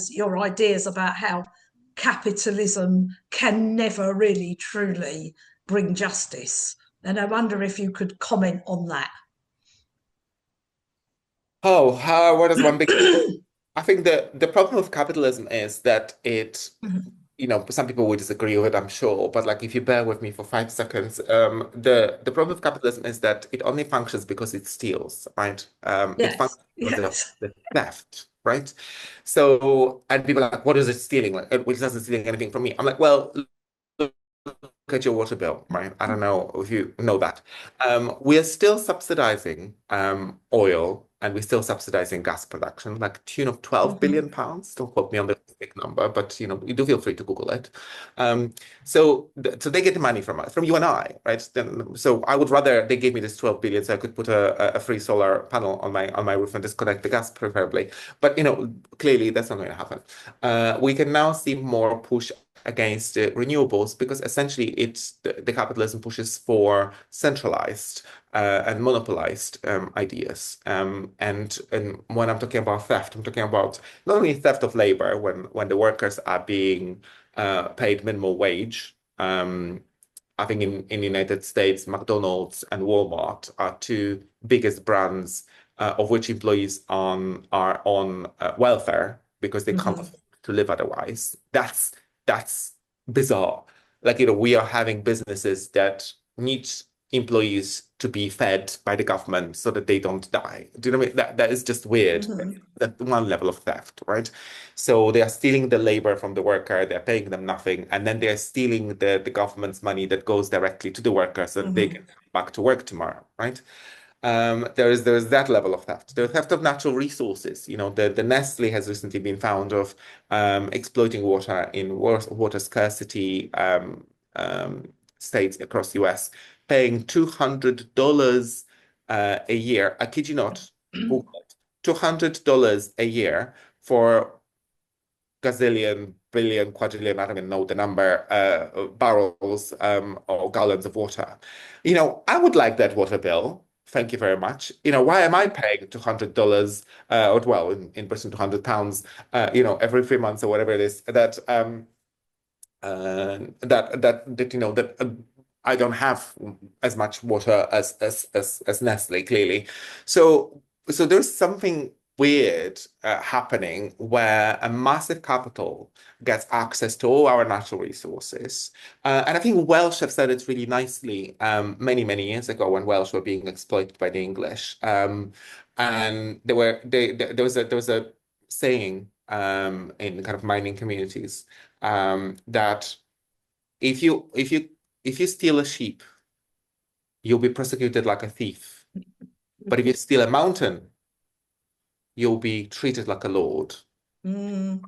listeners your ideas about how capitalism can never really truly bring justice. And I wonder if you could comment on that. Oh, how, where does one begin? I think the problem with capitalism is that it, some people would disagree with it, I'm sure, but like if you bear with me for 5 seconds, the problem with capitalism is that it only functions because it steals, right? It Yes, functions because of yes. the theft, right? So, and people are like, what is it stealing? Like, it doesn't stealing anything from me. I'm like, well, look at your water bill, right? I don't know if you know that. We are still subsidizing oil and we're still subsidizing gas production, like tune of 12 billion Mhm. pounds. Don't quote me on the specific number, but you do feel free to Google it. Um, so they get the money from us, from you and I, right? So I would rather they gave me this 12 billion so I could put a free solar panel on my roof and disconnect the gas preferably. But clearly that's not going to happen. We can now see more push against renewables because essentially the capitalism pushes for centralized and monopolized ideas. And when I'm talking about theft, I'm talking about not only theft of labor when the workers are being paid minimal wage. I think in the United States, McDonald's and Walmart are two biggest brands of which employees are on welfare because they can't Mhm. afford to live otherwise. That's bizarre. Like, we are having businesses that need employees to be fed by the government so that they don't die. Do you know what I mean? That is just weird. Mhm. That one level of theft, right? So they are stealing the labor from the worker, they're paying them nothing, and then they're stealing the government's money that goes directly to the worker so that they can Mhm. come back to work tomorrow, right? There is that level of theft. The theft of natural resources. The Nestle has recently been found of exploiting water in water scarcity states across the US, paying $200 a year. I kid you not, Google it. $200 a year for gazillion, billion, quadrillion, I don't even know the number, barrels or gallons of water. I would like that water bill. Thank you very much. Why am I paying $200, or well, in Britain, £200, every 3 months or whatever it is, that I don't have as much water as Nestle, clearly. So there's something weird happening where a massive capital gets access to all our natural resources. And I think Welsh have said it really nicely many, many years ago when Welsh were being exploited by the English. And there was a saying in kind of mining communities that if you steal a sheep, you'll be prosecuted like a thief. But if you steal a mountain, you'll be treated like a lord. Mm.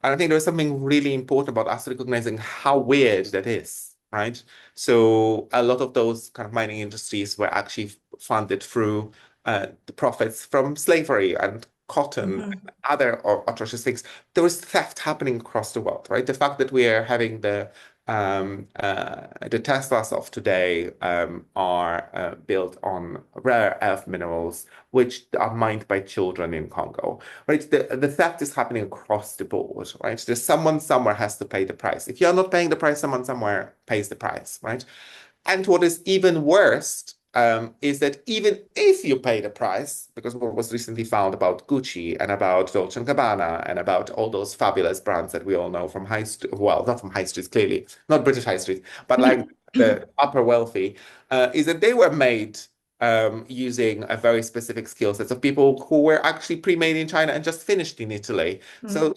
And I think there's something really important about us recognizing how weird that is, right? So a lot of those kind of mining industries were actually funded through the profits from slavery and cotton and Mhm. other atrocious things. There was theft happening across the world, right? The fact that we are having the Teslas of today are built on rare earth minerals, which are mined by children in Congo, right? The theft is happening across the board, right? There's someone somewhere has to pay the price. If you're not paying the price, someone somewhere pays the price, right? And what is even worse is that even if you pay the price, because what was recently found about Gucci and about Dolce& and Gabbana and about all those fabulous brands that we all know from high street, well, not from high streets, clearly, not British high street, but like the upper wealthy, is that they were made using a very specific skill sets of people who were actually pre-made in China and just finished in Italy. So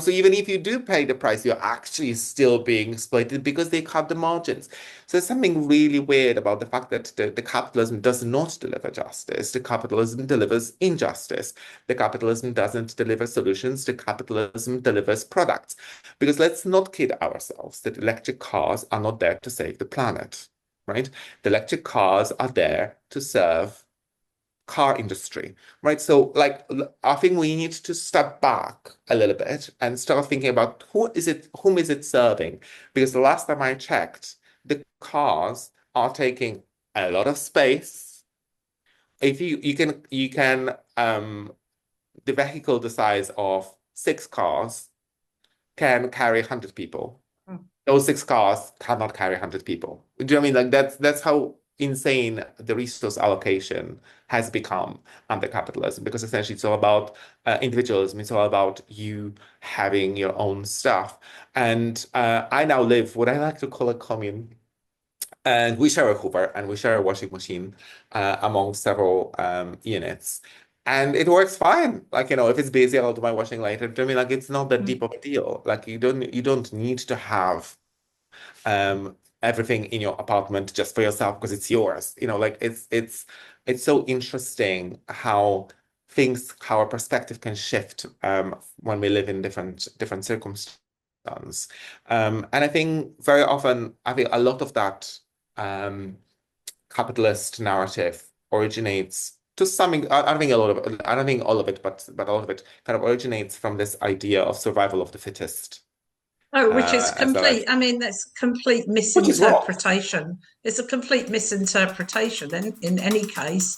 even if you do pay the price, you're actually still being exploited because they cut the margins. So there's something really weird about the fact that the capitalism does not deliver justice. The capitalism delivers injustice. The capitalism doesn't deliver solutions. The capitalism delivers products. Because let's not kid ourselves that electric cars are not there to save the planet, right? The electric cars are there to serve car industry, right? So like I think we need to step back a little bit and start thinking about whom is it serving? Because the last time I checked, the cars are taking a lot of space. If you can the vehicle the size of 6 cars can carry 100 people. Mm. Those 6 cars cannot carry 100 people. Do you know what I mean? Like that's how insane the resource allocation has become under capitalism, because essentially it's all about individualism. It's all about you having your own stuff. And I now live what I like to call a commune. And we share a Hoover and we share a washing machine among several units. And it works fine. Like, if it's busy, I'll do my washing later. Do you know what I mean? Like, it's not that deep of a deal. Like, you don't need to have everything in your apartment just for yourself because it's yours. Like it's so interesting how our perspective can shift when we live in different circumstances. And I think very often, I think a lot of that capitalist narrative originates to some. I don't think a lot of it, I don't think all of it, but a lot of it kind of originates from this idea of survival of the fittest. Oh, which is As though complete. I mean, that's complete which is wrong. misinterpretation. It's a complete misinterpretation in any case.